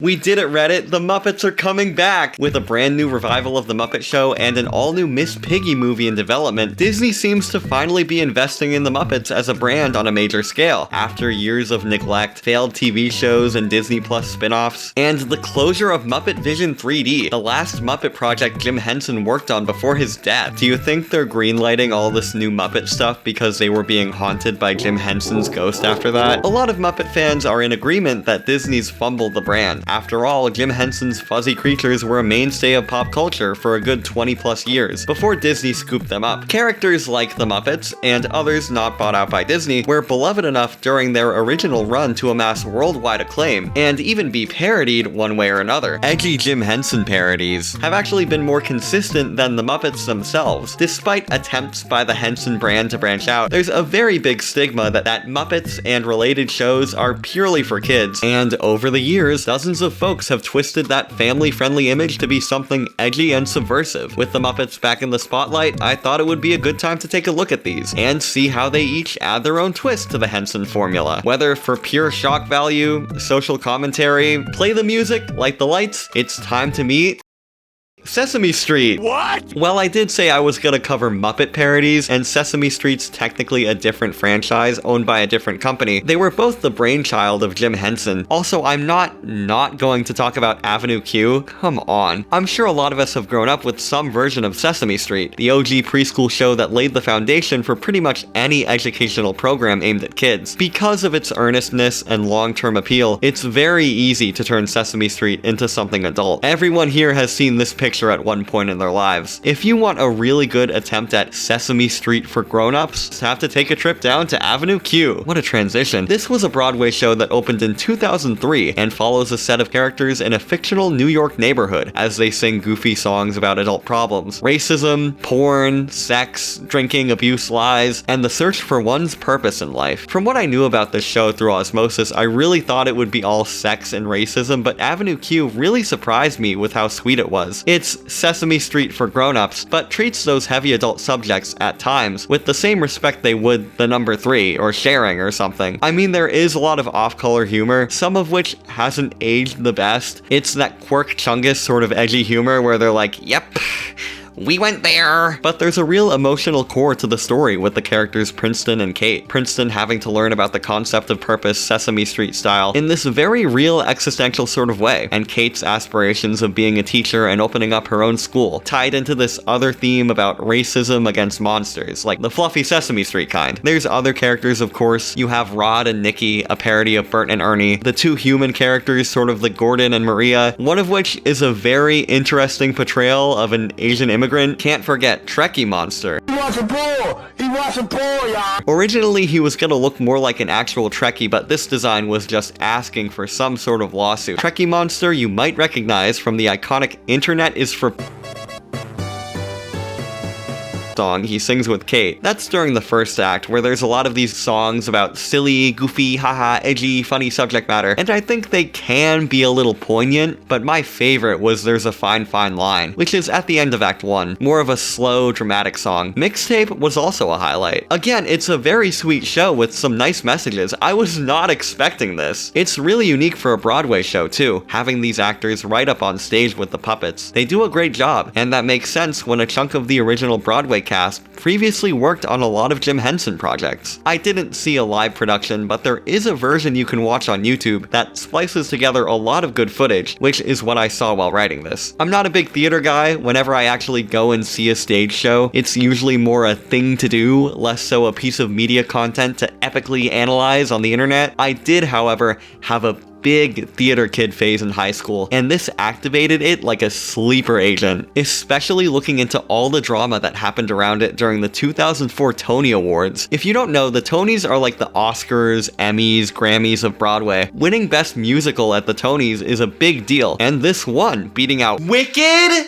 We did it, Reddit! The Muppets are coming back! With a brand new revival of The Muppet Show and an all-new Miss Piggy movie in development, Disney seems to finally be investing in the Muppets as a brand on a major scale, after years of neglect, failed TV shows and Disney Plus spin-offs, and the closure of Muppet Vision 3D, the last Muppet project Jim Henson worked on before his death. Do you think they're greenlighting all this new Muppet stuff because they were being haunted by Jim Henson's ghost after that? A lot of Muppet fans are in agreement that Disney's fumbled the brand. After all, Jim Henson's fuzzy creatures were a mainstay of pop culture for a good 20 plus years, before Disney scooped them up. Characters like the Muppets, and others not bought out by Disney, were beloved enough during their original run to amass worldwide acclaim, and even be parodied one way or another. Edgy Jim Henson parodies have actually been more consistent than the Muppets themselves. Despite attempts by the Henson brand to branch out, there's a very big stigma that Muppets and related shows are purely for kids, and over the years, dozens of folks have twisted that family-friendly image to be something edgy and subversive. With the Muppets back in the spotlight, I thought it would be a good time to take a look at these, and see how they each add their own twist to the Henson formula. Whether for pure shock value, social commentary, play the music, light the lights, it's time to meet Sesame Street! What? Well, I did say I was gonna cover Muppet parodies, and Sesame Street's technically a different franchise owned by a different company. They were both the brainchild of Jim Henson. Also, I'm not going to talk about Avenue Q. Come on. I'm sure a lot of us have grown up with some version of Sesame Street, the OG preschool show that laid the foundation for pretty much any educational program aimed at kids. Because of its earnestness and long-term appeal, it's very easy to turn Sesame Street into something adult. Everyone here has seen this picture at one point in their lives. If you want a really good attempt at Sesame Street for grown-ups, have to take a trip down to Avenue Q. What a transition. This was a Broadway show that opened in 2003 and follows a set of characters in a fictional New York neighborhood as they sing goofy songs about adult problems, racism, porn, sex, drinking, abuse, lies, and the search for one's purpose in life. From what I knew about this show through osmosis, I really thought it would be all sex and racism, but Avenue Q really surprised me with how sweet it was. It's Sesame Street for grown-ups, but treats those heavy adult subjects at times with the same respect they would the number 3 or sharing or something. I mean, there is a lot of off-color humor, some of which hasn't aged the best. It's that Quirk Chungus sort of edgy humor where they're like, yep, we went there! But there's a real emotional core to the story with the characters Princeton and Kate. Princeton having to learn about the concept of purpose Sesame Street style in this very real existential sort of way, and Kate's aspirations of being a teacher and opening up her own school, tied into this other theme about racism against monsters, like the fluffy Sesame Street kind. There's other characters, of course. You have Rod and Nikki, a parody of Bert and Ernie, the two human characters, sort of like Gordon and Maria, one of which is a very interesting portrayal of an Asian immigrant. Can't forget Trekkie Monster. He wasn't poor! He wasn't poor, y'all! Originally, he was gonna look more like an actual Trekkie, but this design was just asking for some sort of lawsuit. Trekkie Monster you might recognize from the iconic Internet is for song he sings with Kate. That's during the first act, where there's a lot of these songs about silly, goofy, haha, edgy, funny subject matter, and I think they can be a little poignant, but my favorite was There's a Fine Fine Line, which is at the end of Act 1, more of a slow, dramatic song. Mixtape was also a highlight. Again, it's a very sweet show with some nice messages. I was not expecting this. It's really unique for a Broadway show too, having these actors right up on stage with the puppets. They do a great job, and that makes sense when a chunk of the original Broadway cast previously worked on a lot of Jim Henson projects. I didn't see a live production, but there is a version you can watch on YouTube that splices together a lot of good footage, which is what I saw while writing this. I'm not a big theater guy. Whenever I actually go and see a stage show, it's usually more a thing to do, less so a piece of media content to epically analyze on the internet. I did, however, have a big theater kid phase in high school, and this activated it like a sleeper agent, especially looking into all the drama that happened around it during the 2004 Tony Awards. If you don't know, the Tonys are like the Oscars, Emmys, Grammys of Broadway. Winning Best Musical at the Tonys is a big deal, and this won, beating out Wicked!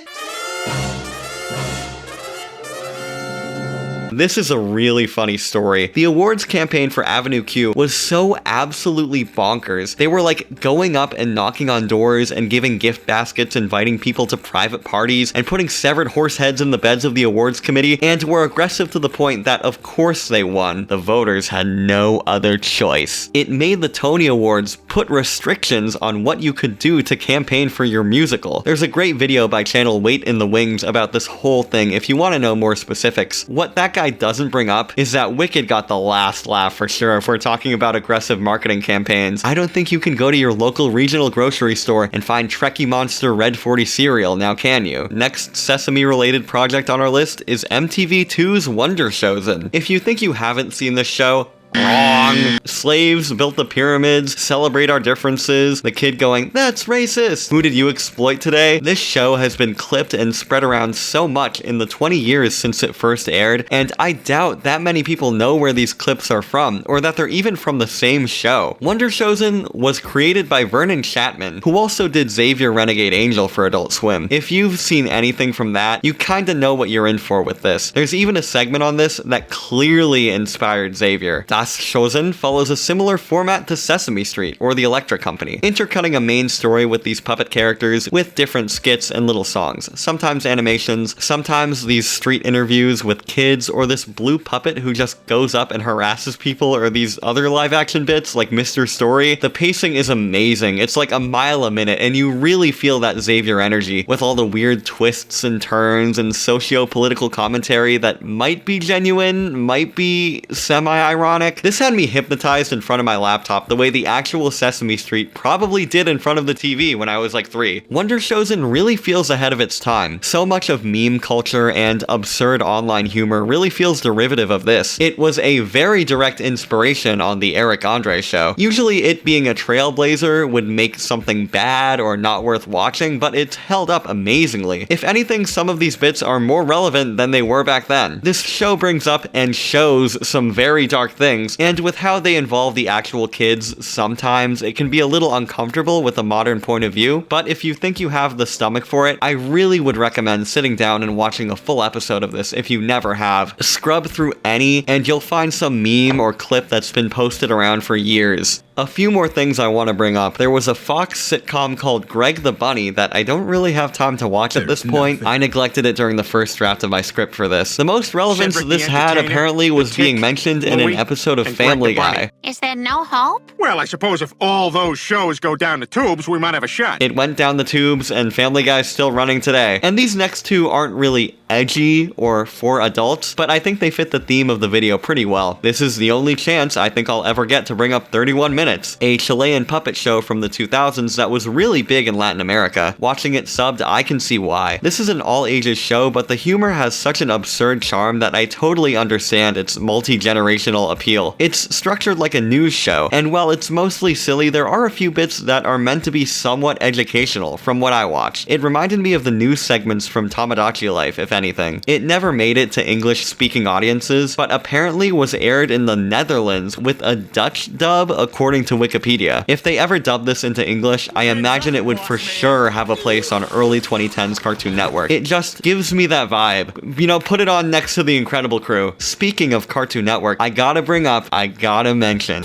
This is a really funny story. The awards campaign for Avenue Q was so absolutely bonkers. They were like going up and knocking on doors and giving gift baskets, inviting people to private parties, and putting severed horse heads in the beds of the awards committee, and were aggressive to the point that of course they won. The voters had no other choice. It made the Tony Awards put restrictions on what you could do to campaign for your musical. There's a great video by channel Wait in the Wings about this whole thing if you want to know more specifics. What that guy doesn't bring up is that Wicked got the last laugh for sure if we're talking about aggressive marketing campaigns. I don't think you can go to your local regional grocery store and find Trekkie Monster Red 40 cereal, now can you? Next Sesame-related project on our list is MTV2's Wonder Chosen. If you think you haven't seen this show, wrong. Slaves built the pyramids, celebrate our differences, the kid going, that's racist. Who did you exploit today? This show has been clipped and spread around so much in the 20 years since it first aired, and I doubt that many people know where these clips are from, or that they're even from the same show. Wonder Chosen was created by Vernon Chatman, who also did Xavier Renegade Angel for Adult Swim. If you've seen anything from that, you kinda know what you're in for with this. There's even a segment on this that clearly inspired Xavier. Das Chosen follows a similar format to Sesame Street or The Electric Company, intercutting a main story with these puppet characters with different skits and little songs, sometimes animations, sometimes these street interviews with kids, or this blue puppet who just goes up and harasses people, or these other live action bits like Mr. Story. The pacing is amazing. It's like a mile a minute, and you really feel that Xavier energy with all the weird twists and turns and socio-political commentary that might be genuine, might be semi-ironic. This had me hypnotized in front of my laptop the way the actual Sesame Street probably did in front of the TV when I was like 3. Wonder Chosen really feels ahead of its time. So much of meme culture and absurd online humor really feels derivative of this. It was a very direct inspiration on the Eric Andre show. Usually it being a trailblazer would make something bad or not worth watching, but it's held up amazingly. If anything, some of these bits are more relevant than they were back then. This show brings up and shows some very dark things, and with how they involve the actual kids, sometimes it can be a little uncomfortable with a modern point of view, but if you think you have the stomach for it, I really would recommend sitting down and watching a full episode of this if you never have. Scrub through any, and you'll find some meme or clip that's been posted around for years. A few more things I want to bring up. There was a Fox sitcom called Greg the Bunny that I don't really have time to watch at this point. I neglected it during the first draft of my script for this. The most relevance this had apparently was being mentioned in an episode of Family Guy. Is there no hope? Well, I suppose if all those shows go down the tubes, we might have a shot. It went down the tubes, and Family Guy's still running today. And these next two aren't really edgy or for adults, but I think they fit the theme of the video pretty well. This is the only chance I think I'll ever get to bring up 31 Minutes, a Chilean puppet show from the 2000s that was really big in Latin America. Watching it subbed, I can see why. This is an all-ages show, but the humor has such an absurd charm that I totally understand its multi-generational appeal. It's structured like a news show, and while it's mostly silly, there are a few bits that are meant to be somewhat educational from what I watched. It reminded me of the news segments from Tamagotchi Life, if anything. It never made it to English-speaking audiences, but apparently was aired in the Netherlands with a Dutch dub, according to Wikipedia. If they ever dubbed this into English, I imagine it would for sure have a place on early 2010s Cartoon Network. It just gives me that vibe. You know, put it on next to The Incredible Crew. Speaking of Cartoon Network, I gotta mention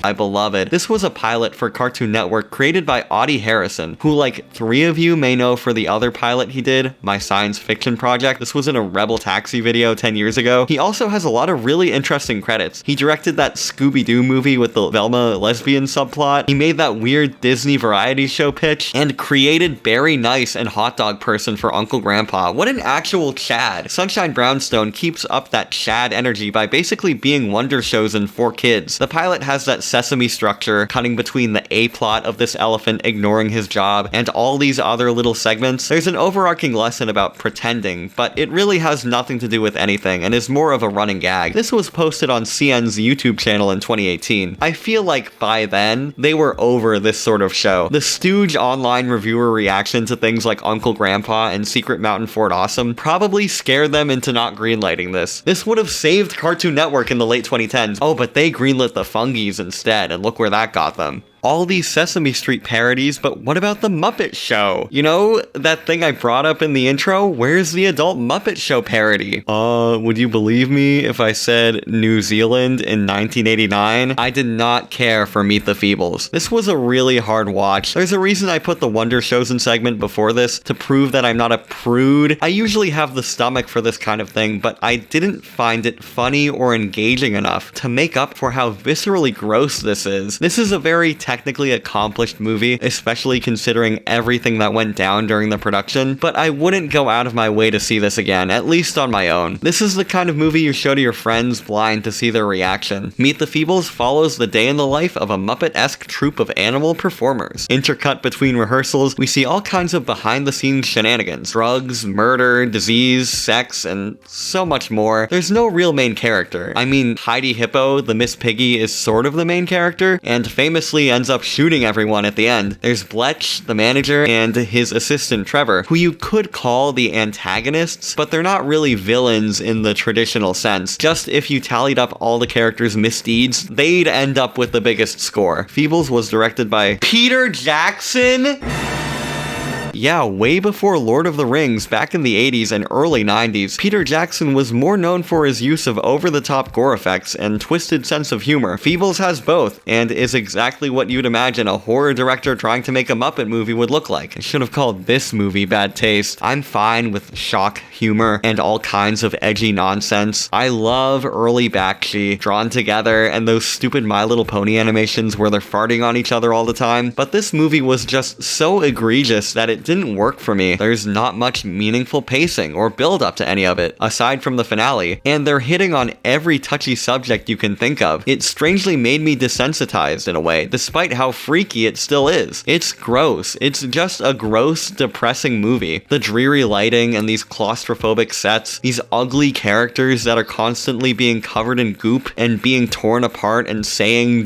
my beloved. This was a pilot for Cartoon Network created by Audie Harrison, who like 3 of you may know for the other pilot he did, My Science Fiction Project. This was in a Rebel Taxi video 10 years ago. He also has a lot of really interesting credits. He directed that Scooby-Doo movie with the Velma lesbian subplot. He made that weird Disney variety show pitch, and created Barry Nice and Hot Dog Person for Uncle Grandpa. What an actual Chad. Sunshine Brownstone keeps up that Chad energy by basically being Wonder Chosen for kids. The pilot has that Sesame structure, cutting between the A-plot of this elephant ignoring his job and all these other little segments. There's an overarching lesson about pretending, but it really has nothing to do with anything and is more of a running gag. This was posted on CN's YouTube channel in 2018. I feel like by then, they were over this sort of show. The Stooge online reviewer reaction to things like Uncle Grandpa and Secret Mountain Fort Awesome probably scared them into not greenlighting this. This would have saved Cartoon Network in the late 2010s. Oh, but they greenlit the Fungies instead, and look where that got them. All these Sesame Street parodies, but what about the Muppet Show? You know, that thing I brought up in the intro? Where's the adult Muppet Show parody? Would you believe me if I said New Zealand in 1989? I did not care for Meet the Feebles. This was a really hard watch. There's a reason I put the Wonder Chosen segment before this, to prove that I'm not a prude. I usually have the stomach for this kind of thing, but I didn't find it funny or engaging enough to make up for how viscerally gross this is. This is a very technically accomplished movie, especially considering everything that went down during the production, but I wouldn't go out of my way to see this again, at least on my own. This is the kind of movie you show to your friends blind to see their reaction. Meet the Feebles follows the day in the life of a Muppet-esque troupe of animal performers. Intercut between rehearsals, we see all kinds of behind-the-scenes shenanigans. Drugs, murder, disease, sex, and so much more. There's no real main character. I mean, Heidi Hippo, the Miss Piggy, is sort of the main character, and famously ends up shooting everyone at the end. There's Bletch, the manager, and his assistant Trevor, who you could call the antagonists, but they're not really villains in the traditional sense. Just if you tallied up all the characters' misdeeds, they'd end up with the biggest score. Feebles was directed by Peter Jackson? Yeah, way before Lord of the Rings, back in the 80s and early 90s, Peter Jackson was more known for his use of over-the-top gore effects and twisted sense of humor. Feebles has both, and is exactly what you'd imagine a horror director trying to make a Muppet movie would look like. I should have called this movie bad taste. I'm fine with shock humor and all kinds of edgy nonsense. I love early Bakshi, drawn together, and those stupid My Little Pony animations where they're farting on each other all the time, but this movie was just so egregious that it didn't work for me. There's not much meaningful pacing or build up to any of it, aside from the finale, and they're hitting on every touchy subject you can think of. It strangely made me desensitized in a way, despite how freaky it still is. It's gross. It's just a gross, depressing movie. The dreary lighting and these claustrophobic sets, these ugly characters that are constantly being covered in goop and being torn apart and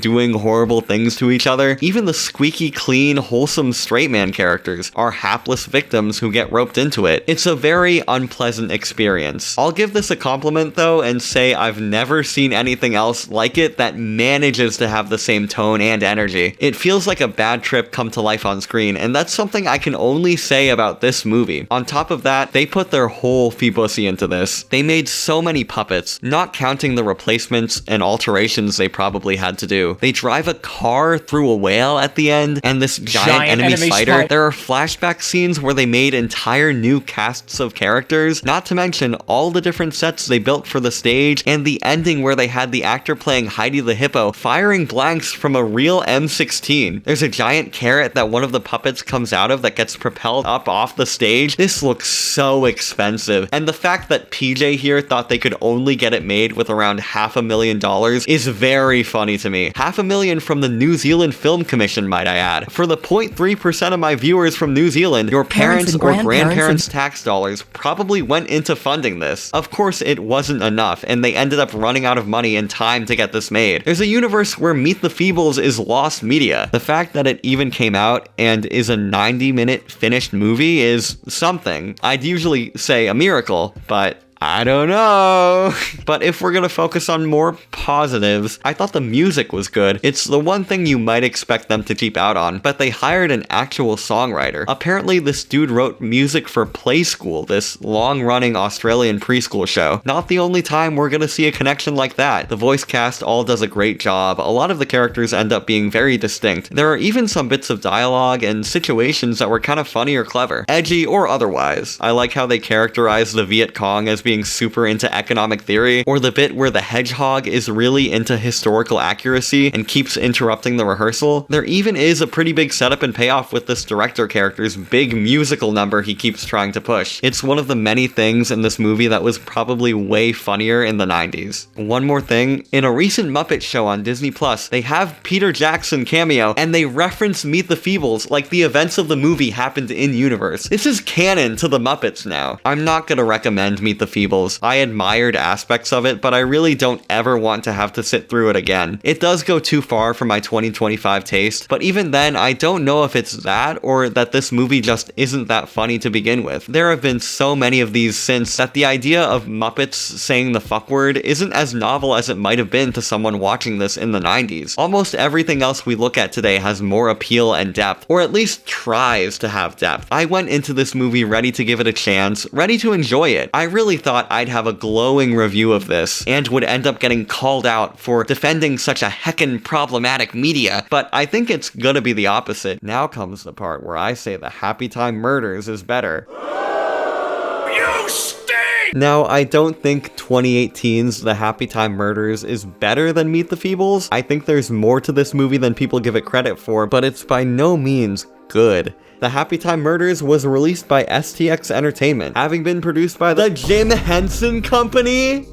doing horrible things to each other. Even the squeaky clean, wholesome straight man characters are hapless victims who get roped into it. It's a very unpleasant experience. I'll give this a compliment though and say I've never seen anything else like it that manages to have the same tone and energy. It feels like a bad trip come to life on screen, and that's something I can only say about this movie. On top of that, they put their whole feebussy into this. They made so many puppets, not counting the replacements and alterations they probably had to do. They drive a car through a whale at the end, and this giant enemy spider. There are flashback scenes where they made entire new casts of characters, not to mention all the different sets they built for the stage, and the ending where they had the actor playing Heidi the Hippo firing blanks from a real M16. There's a giant carrot that one of the puppets comes out of that gets propelled up off the stage. This looks so expensive, and the fact that PJ here thought they could only get it made with around $500,000 is very funny to me. $500,000 from the New Zealand Film Commission, might I add. For the 0.3% of my viewers from New Zealand, your parents or grandparents' tax dollars probably went into funding this. Of course, it wasn't enough, and they ended up running out of money and time to get this made. There's a universe where Meet the Feebles is lost media. The fact that it even came out and is a 90-minute finished movie is something. I'd usually say a miracle, but I don't know. But if we're gonna focus on more positives, I thought the music was good. It's the one thing you might expect them to cheap out on, but they hired an actual songwriter. Apparently this dude wrote music for Play School, this long-running Australian preschool show. Not the only time we're gonna see a connection like that. The voice cast all does a great job. A lot of the characters end up being very distinct. There are even some bits of dialogue and situations that were kind of funny or clever, edgy or otherwise. I like how they characterize the Viet Cong as being super into economic theory, or the bit where the hedgehog is really into historical accuracy and keeps interrupting the rehearsal. There even is a pretty big setup and payoff with this director character's big musical number he keeps trying to push. It's one of the many things in this movie that was probably way funnier in the 90s. One more thing, in a recent Muppet show on Disney Plus, they have Peter Jackson cameo, and they reference Meet the Feebles like the events of the movie happened in universe. This is canon to the Muppets now. I'm not gonna recommend Meet the Feebles. I admired aspects of it, but I really don't ever want to have to sit through it again. It does go too far for my 2025 taste, but even then, I don't know if it's that or that this movie just isn't that funny to begin with. There have been so many of these since that the idea of Muppets saying the fuck word isn't as novel as it might have been to someone watching this in the 90s. Almost everything else we look at today has more appeal and depth, or at least tries to have depth. I went into this movie ready to give it a chance, ready to enjoy it. I really thought I'd have a glowing review of this, and would end up getting called out for defending such a heckin' problematic media, but I think it's gonna be the opposite. Now comes the part where I say the Happy Time Murders is better. You stink! Now, I don't think 2018's The Happy Time Murders is better than Meet the Feebles. I think there's more to this movie than people give it credit for, but it's by no means good. The Happy Time Murders was released by STX Entertainment, having been produced by the Jim Henson Company.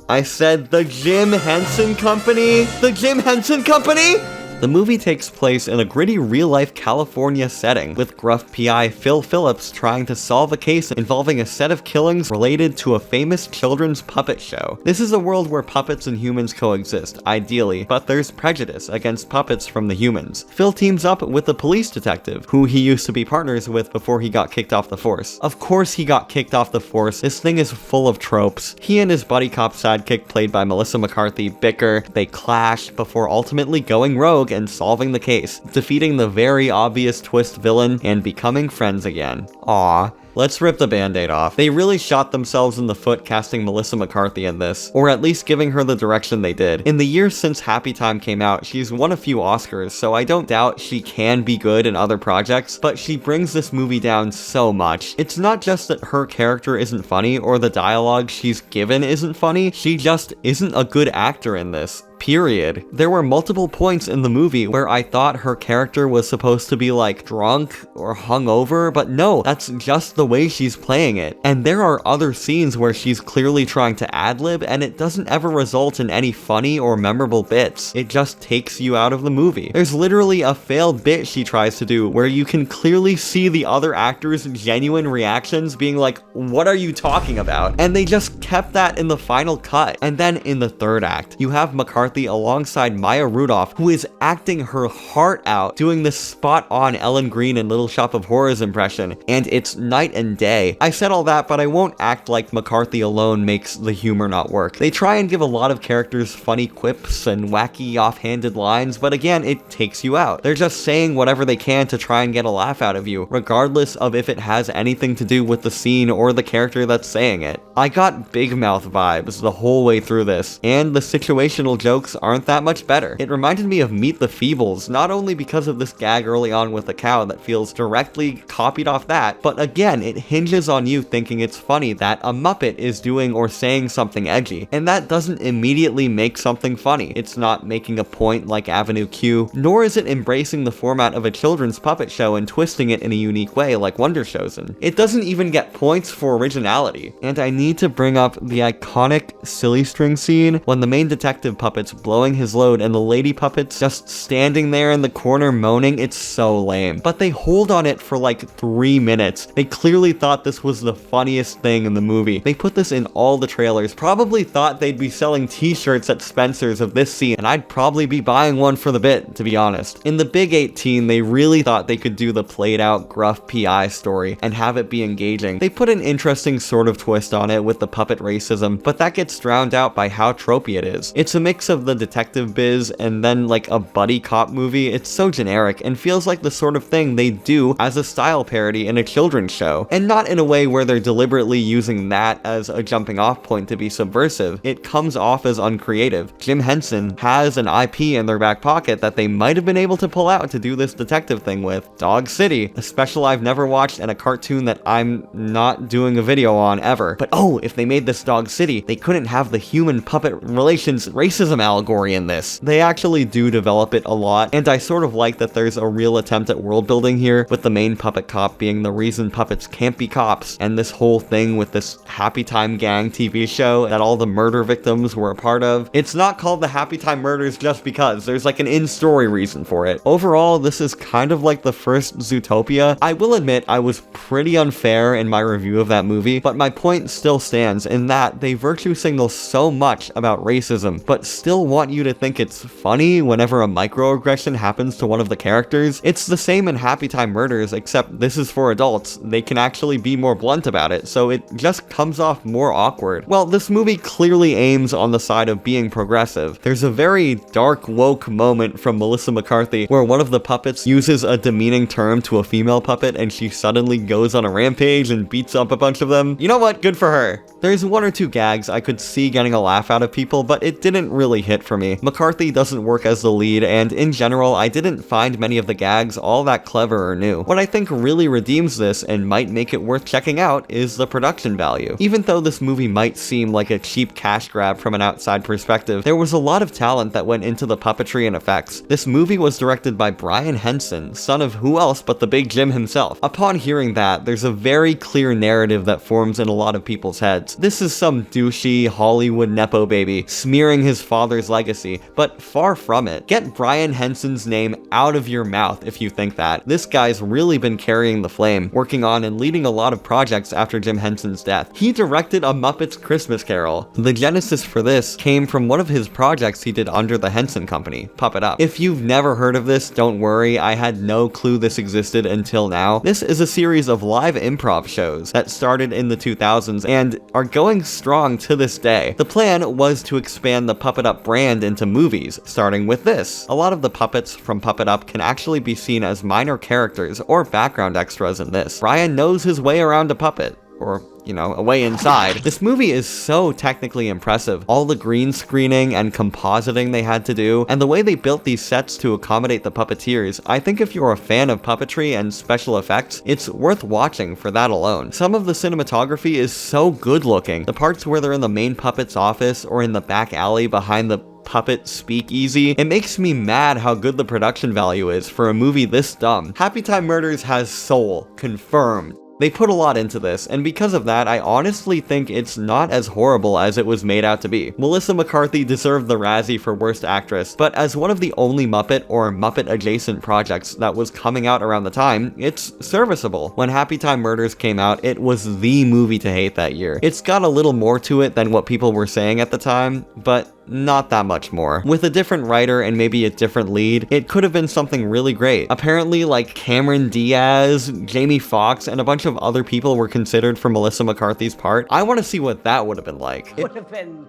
I said the Jim Henson Company? The Jim Henson Company? The movie takes place in a gritty real-life California setting, with gruff PI Phil Phillips trying to solve a case involving a set of killings related to a famous children's puppet show. This is a world where puppets and humans coexist, ideally, but there's prejudice against puppets from the humans. Phil teams up with a police detective, who he used to be partners with before he got kicked off the force. Of course he got kicked off the force, this thing is full of tropes. He and his buddy cop sidekick, played by Melissa McCarthy, bicker, they clash, before ultimately going rogue and solving the case, defeating the very obvious twist villain, and becoming friends again. Aww. Let's rip the band-aid off. They really shot themselves in the foot casting Melissa McCarthy in this, or at least giving her the direction they did. In the years since Happy Time came out, she's won a few Oscars, so I don't doubt she can be good in other projects, but she brings this movie down so much. It's not just that her character isn't funny, or the dialogue she's given isn't funny, she just isn't a good actor in this. Period. There were multiple points in the movie where I thought her character was supposed to be like drunk or hungover, but no, that's just the way she's playing it. And there are other scenes where she's clearly trying to ad-lib and it doesn't ever result in any funny or memorable bits. It just takes you out of the movie. There's literally a failed bit she tries to do where you can clearly see the other actors' genuine reactions being like, what are you talking about? And they just kept that in the final cut. And then in the third act, you have McCarthy alongside Maya Rudolph, who is acting her heart out, doing this spot-on Ellen Green in Little Shop of Horrors impression, and it's night and day. I said all that, but I won't act like McCarthy alone makes the humor not work. They try and give a lot of characters funny quips and wacky offhanded lines, but again, it takes you out. They're just saying whatever they can to try and get a laugh out of you, regardless of if it has anything to do with the scene or the character that's saying it. I got Big Mouth vibes the whole way through this, and the situational jokes aren't that much better. It reminded me of Meet the Feebles, not only because of this gag early on with the cow that feels directly copied off that, but again, it hinges on you thinking it's funny that a Muppet is doing or saying something edgy, and that doesn't immediately make something funny. It's not making a point like Avenue Q, nor is it embracing the format of a children's puppet show and twisting it in a unique way like Wonder Chosen. It doesn't even get points for originality. And I need to bring up the iconic silly string scene when the main detective puppet's blowing his load and the lady puppet's just standing there in the corner moaning. It's so lame. But they hold on it for like 3 minutes. They clearly thought this was the funniest thing in the movie. They put this in all the trailers, probably thought they'd be selling t-shirts at Spencer's of this scene, and I'd probably be buying one for the bit, to be honest. In the Big 18, they really thought they could do the played out gruff PI story and have it be engaging. They put an interesting sort of twist on it with the puppet racism, but that gets drowned out by how tropey it is. It's a mix of the detective biz and then like a buddy cop movie. It's so generic and feels like the sort of thing they do as a style parody in a children's show, and not in a way where they're deliberately using that as a jumping off point to be subversive. It comes off as uncreative. Jim Henson has an IP in their back pocket that they might have been able to pull out to do this detective thing with. Dog City, a special I've never watched and a cartoon that I'm not doing a video on ever. But oh, if they made this Dog City, they couldn't have the human puppet relations racism allegory in this. They actually do develop it a lot, and I sort of like that there's a real attempt at world building here, with the main puppet cop being the reason puppets can't be cops, and this whole thing with this Happy Time Gang TV show that all the murder victims were a part of. It's not called the Happy Time Murders just because. There's like an in-story reason for it. Overall, this is kind of like the first Zootopia. I will admit I was pretty unfair in my review of that movie, but my point still stands in that they virtue signal so much about racism, but still want you to think it's funny whenever a microaggression happens to one of the characters. It's the same in Happy Time Murders, except this is for adults. They can actually be more blunt about it, so it just comes off more awkward. Well, this movie clearly aims on the side of being progressive. There's a very dark, woke moment from Melissa McCarthy where one of the puppets uses a demeaning term to a female puppet and she suddenly goes on a rampage and beats up a bunch of them. You know what? Good for her. There's one or two gags I could see getting a laugh out of people, but it didn't really hit for me. McCarthy doesn't work as the lead, and in general, I didn't find many of the gags all that clever or new. What I think really redeems this and might make it worth checking out is the production value. Even though this movie might seem like a cheap cash grab from an outside perspective, there was a lot of talent that went into the puppetry and effects. This movie was directed by Brian Henson, son of who else but the Big Jim himself. Upon hearing that, there's a very clear narrative that forms in a lot of people's heads. This is some douchey Hollywood nepo baby smearing his father's legacy, but far from it. Get Brian Henson's name out of your mouth if you think that. This guy's really been carrying the flame, working on and leading a lot of projects after Jim Henson's death. He directed A Muppet's Christmas Carol. The genesis for this came from one of his projects he did under the Henson Company, Puppet Up. If you've never heard of this, don't worry, I had no clue this existed until now. This is a series of live improv shows that started in the 2000s and are going strong to this day. The plan was to expand the Puppet Up brand into movies, starting with this. A lot of the puppets from Puppet Up can actually be seen as minor characters or background extras in this. Brian knows his way around a puppet. Or, you know, a way inside. This movie is so technically impressive. All the green screening and compositing they had to do, and the way they built these sets to accommodate the puppeteers, I think if you're a fan of puppetry and special effects, it's worth watching for that alone. Some of the cinematography is so good looking. The parts where they're in the main puppet's office or in the back alley behind the puppet speakeasy, it makes me mad how good the production value is for a movie this dumb. Happy Time Murders has soul, confirmed. They put a lot into this, and because of that, I honestly think it's not as horrible as it was made out to be. Melissa McCarthy deserved the Razzie for Worst Actress, but as one of the only Muppet or Muppet-adjacent projects that was coming out around the time, it's serviceable. When Happy Time Murders came out, it was the movie to hate that year. It's got a little more to it than what people were saying at the time, but not that much more. With a different writer and maybe a different lead, it could have been something really great. Apparently, like Cameron Diaz, Jamie Foxx, and a bunch of other people were considered for Melissa McCarthy's part. I want to see what that would have been like. Would have been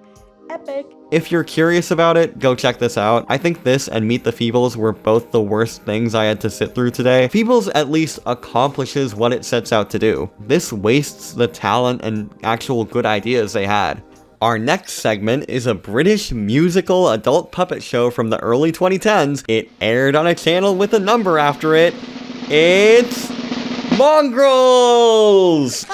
epic. If you're curious about it, go check this out. I think this and Meet the Feebles were both the worst things I had to sit through today. Feebles at least accomplishes what it sets out to do. This wastes the talent and actual good ideas they had. Our next segment is a British musical adult puppet show from the early 2010s. It aired on a channel with a number after it. It's Mongrels!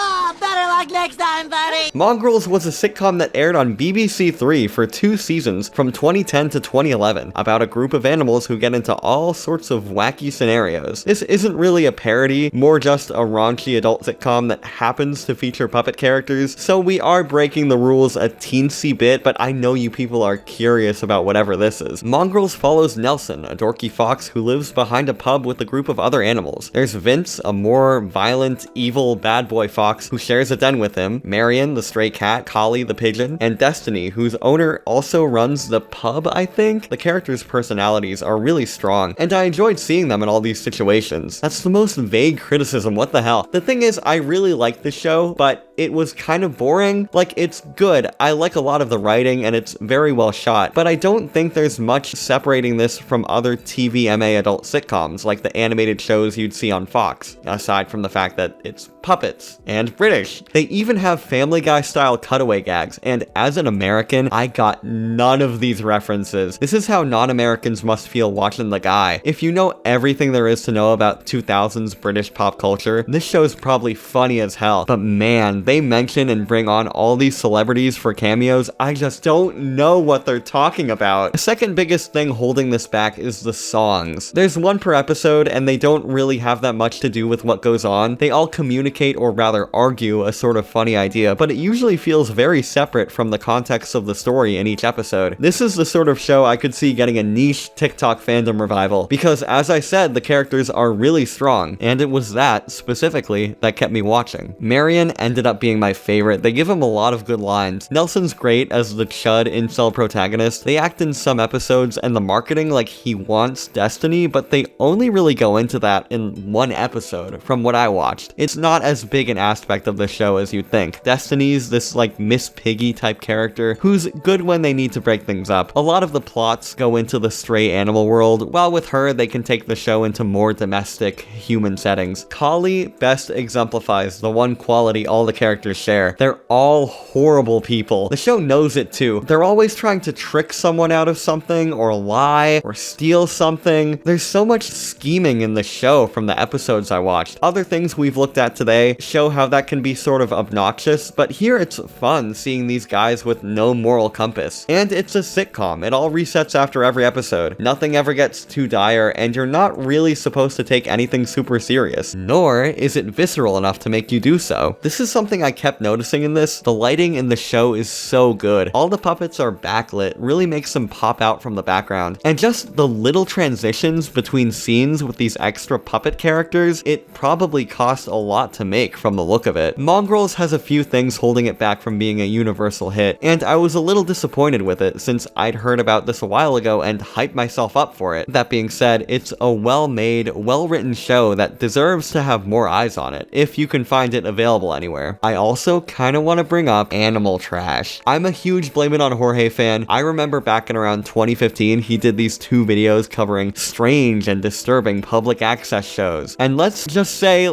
Better luck next time, buddy! Mongrels was a sitcom that aired on BBC Three for 2 seasons from 2010 to 2011 about a group of animals who get into all sorts of wacky scenarios. This isn't really a parody, more just a raunchy adult sitcom that happens to feature puppet characters, so we are breaking the rules a teensy bit, but I know you people are curious about whatever this is. Mongrels follows Nelson, a dorky fox who lives behind a pub with a group of other animals. There's Vince, a more violent, evil bad boy fox who shares a den with him, Marion, the stray cat, Collie, the pigeon, and Destiny, whose owner also runs the pub, I think? The characters' personalities are really strong, and I enjoyed seeing them in all these situations. That's the most vague criticism, what the hell? The thing is, I really like this show, but it was kind of boring. Like, it's good. I like a lot of the writing, and it's very well shot, but I don't think there's much separating this from other TVMA adult sitcoms, like the animated shows you'd see on Fox, aside from the fact that it's puppets and British. They even have Family Guy style cutaway gags, and as an American, I got none of these references. This is how non-Americans must feel watching The Guy. If you know everything there is to know about 2000s British pop culture, this show's probably funny as hell, but man, they mention and bring on all these celebrities for cameos, I just don't know what they're talking about. The second biggest thing holding this back is the songs. There's one per episode, and they don't really have that much to do with what goes goes on, they all communicate or rather argue a sort of funny idea, but it usually feels very separate from the context of the story in each episode. This is the sort of show I could see getting a niche TikTok fandom revival, because as I said, the characters are really strong, and it was that, specifically, that kept me watching. Marion ended up being my favorite. They give him a lot of good lines. Nelson's great as the chud incel protagonist. They act in some episodes and the marketing like he wants destiny, but they only really go into that in one episode, from what I watched. It's not as big an aspect of the show as you'd think. Destiny's this like Miss Piggy type character who's good when they need to break things up. A lot of the plots go into the stray animal world, while with her they can take the show into more domestic human settings. Kali best exemplifies the one quality all the characters share. They're all horrible people. The show knows it too. They're always trying to trick someone out of something, or lie, or steal something. There's so much scheming in the show from the episodes I watched. Other things we've looked at today show how that can be sort of obnoxious, but here it's fun seeing these guys with no moral compass. And it's a sitcom. It all resets after every episode. Nothing ever gets too dire, and you're not really supposed to take anything super serious, nor is it visceral enough to make you do so. This is something I kept noticing in this. The lighting in the show is so good. All the puppets are backlit, really makes them pop out from the background. And just the little transitions between scenes with these extra puppet characters, it probably cost a lot to make from the look of it. Mongrels has a few things holding it back from being a universal hit, and I was a little disappointed with it since I'd heard about this a while ago and hyped myself up for it. That being said, it's a well-made, well-written show that deserves to have more eyes on it, if you can find it available anywhere. I also kinda wanna bring up Animal Trash. I'm a huge Blame It on Jorge fan. I remember back in around 2015, he did these 2 videos covering strange and disturbing public access shows. And let's just say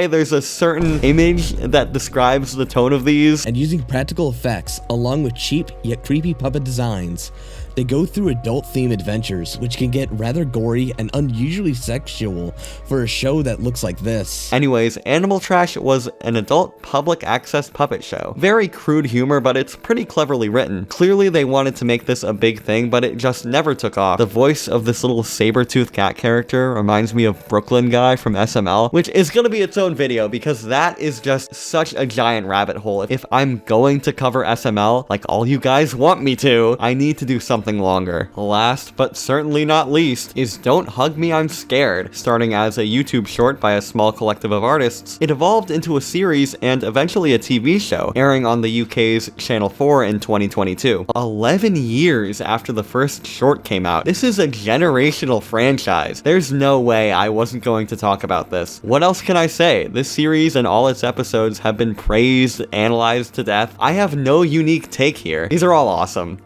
there's a certain image that describes the tone of these. And using practical effects, along with cheap yet creepy puppet designs, they go through adult-themed adventures, which can get rather gory and unusually sexual for a show that looks like this. Anyways, Animal Trash was an adult public access puppet show. Very crude humor, but it's pretty cleverly written. Clearly they wanted to make this a big thing, but it just never took off. The voice of this little saber-toothed cat character reminds me of Brooklyn Guy from SML, which is gonna be its own video because that is just such a giant rabbit hole. If I'm going to cover SML, like all you guys want me to, I need to do something longer. Last, but certainly not least, is Don't Hug Me, I'm Scared. Starting as a YouTube short by a small collective of artists, it evolved into a series and eventually a TV show, airing on the UK's Channel 4 in 2022. 11 years after the first short came out. This is a generational franchise. There's no way I wasn't going to talk about this. What else can I say? This series and all its episodes have been praised, analyzed to death. I have no unique take here. These are all awesome.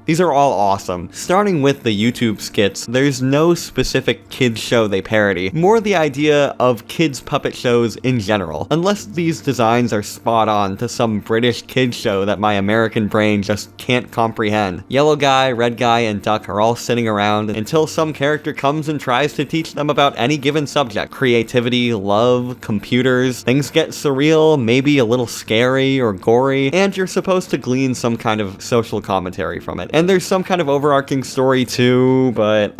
Starting with the YouTube skits, there's no specific kids show they parody, more the idea of kids puppet shows in general, unless these designs are spot on to some British kids show that my American brain just can't comprehend. Yellow guy, red guy, and duck are all sitting around until some character comes and tries to teach them about any given subject. Creativity, love, computers, things get surreal, maybe a little scary or gory, and you're supposed to glean some kind of social commentary from it. And there's some kind of overarching story too, but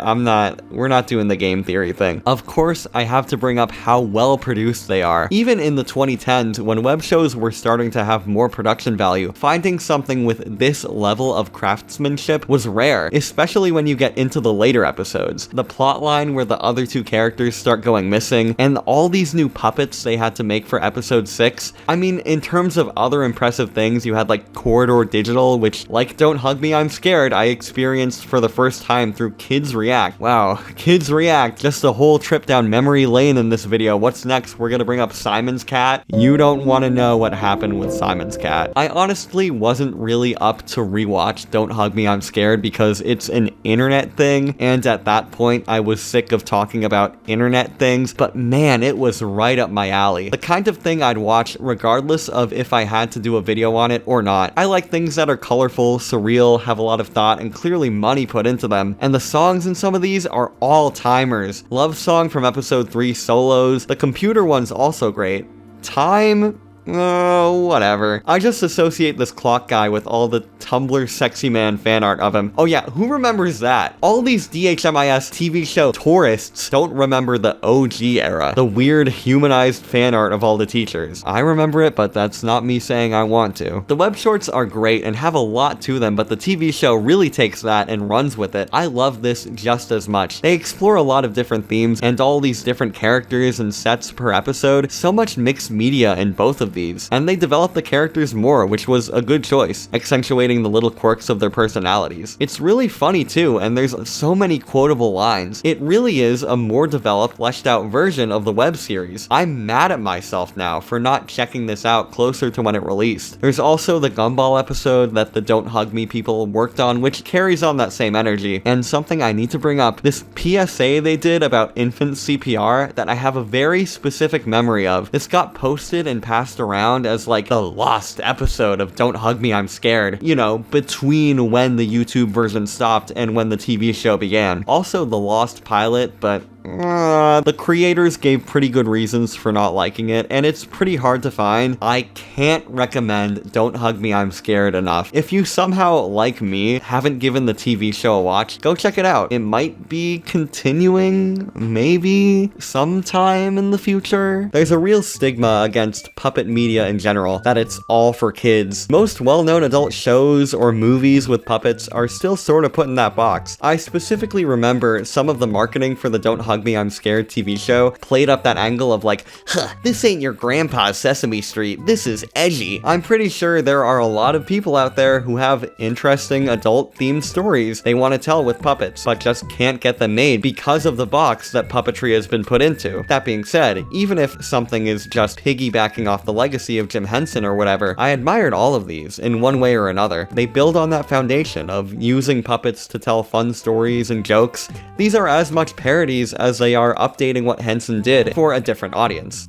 we're not doing the game theory thing. Of course, I have to bring up how well produced they are. Even in the 2010s, when web shows were starting to have more production value, finding something with this level of craftsmanship was rare, especially when you get into the later episodes. The plotline where the other 2 characters start going missing, and all these new puppets they had to make for episode 6. I mean, in terms of other impressive things, you had like Corridor Digital, which, like Don't Hug Me, I'm Scared, I experienced for the first time through Kids React. Wow, Kids React, just a whole trip down memory lane in this video. What's next? We're gonna bring up Simon's Cat. You don't want to know what happened with Simon's Cat. I honestly wasn't really up to rewatch Don't Hug Me, I'm Scared because it's an internet thing, and at that point I was sick of talking about internet things, but man, it was right up my alley. The kind of thing I'd watch regardless of if I had to do a video on it or not. I like things that are colorful, surreal, have a lot of thought, and clearly money put into them, and the songs in some of these are all-timers. Love Song from episode 3 Solos, the computer one's also great. Time? Oh, whatever. I just associate this clock guy with all the Tumblr sexy man fan art of him. Oh yeah, who remembers that? All these dhmis TV show tourists don't remember the OG era, the weird humanized fan art of all the teachers. I remember it, but that's not me saying I want to. The web shorts are great and have a lot to them, but the TV show really takes that and runs with it. I love this just as much. They explore a lot of different themes and all these different characters and sets per episode. So much mixed media in both of these, and they develop the characters more, which was a good choice, accentuating the little quirks of their personalities. It's really funny too, and there's so many quotable lines. It really is a more developed, fleshed out version of the web series. I'm mad at myself now for not checking this out closer to when it released. There's also the Gumball episode that the Don't Hug Me people worked on, which carries on that same energy. And something I need to bring up, this PSA they did about infant CPR that I have a very specific memory of. This got posted and passed around as like the lost episode of Don't Hug Me, I'm Scared, you know, between when the YouTube version stopped and when the TV show began. Also the lost pilot, but the creators gave pretty good reasons for not liking it, and it's pretty hard to find. I can't recommend Don't Hug Me, I'm Scared enough. If you somehow, like me, haven't given the TV show a watch, go check it out. It might be continuing, maybe, sometime in the future. There's a real stigma against puppet media in general, that it's all for kids. Most well-known adult shows or movies with puppets are still sort of put in that box. I specifically remember some of the marketing for the Don't Hug Me, I'm Scared TV show played up that angle of like, huh, this ain't your grandpa's Sesame Street, this is edgy. I'm pretty sure there are a lot of people out there who have interesting adult-themed stories they want to tell with puppets, but just can't get them made because of the box that puppetry has been put into. That being said, even if something is just piggybacking off the legacy of Jim Henson or whatever, I admired all of these in one way or another. They build on that foundation of using puppets to tell fun stories and jokes. These are as much parodies as they are updating what Henson did for a different audience.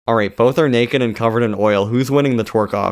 Alright, both are naked and covered in oil. Who's winning the twerk off?